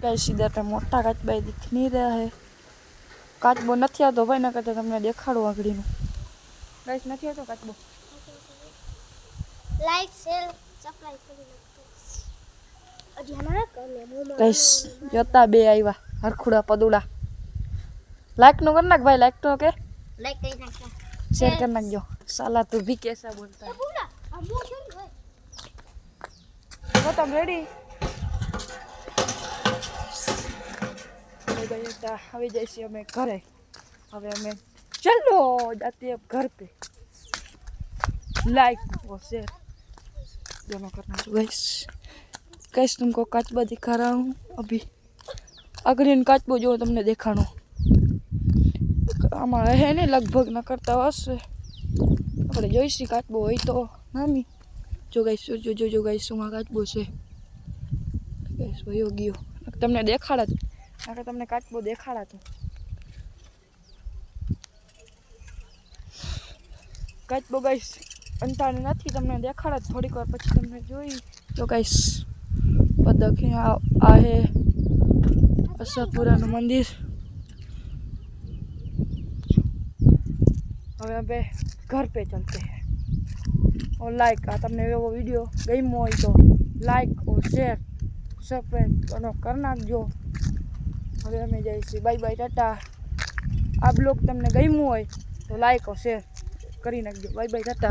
Guys इधर पे मोटा काचबा दिख नहीं रहा है। काचबो नहीं आतो भाई, ना करता तमने देखाड़ो आगळीनो। गाइस नहीं आतो काचबो। लाइक शेयर सब्सक्राइब કરી નાખો। અજી હના કોને મોમો गाइस જોતા બે આવ્યા હરખુડા પદુડા। लाइक नो कर नाख भाई, लाइक तो के લાઈક કરી નાખો, शेयर कर नाख जो। साला तू भी कैसा बोलता है। પૂરા અબો શું હોય वो तब रेडी હવે જઈશું અમે ઘરે। હવે અમે चलो जाते हैं घर पे। लाइक और शेयर दोनों करना। गाइस गाइस तुमको काचबा दिखा रहा हूँ अभी। अगली काचबो जो तुमने देखानो आमा है ने लगभग न करता हशे। આપણે જોઈશી કાચબો હોય તો નામી। જો ગાઈસ જો ગાઈસ શું કાચબો છે। ગાઈસ વયો ગયો તમને દેખાડા જ, નકર તમને કાચબો દેખાડા તો। કાચબો ગાઈસ અંતાને નથી, તમને દેખાડા જ થોડીક વાર પછી તમને જોઈ। જો ગાઈસ પદક આ હે આશાપુરાનું મંદિર। હવે અમે घर पे चलते हैं। और लाइक आ तमने वो वीडियो गम्यो हो तो लाइक और शेयर सब्सक्राइब दोनों कर नाखजो। हवे अमे जाईए बाय बाय टाटा। आ ब्लॉग तमने गम्यो हो तो लाइक और शेयर करी नाखजो। Bye bye Tata.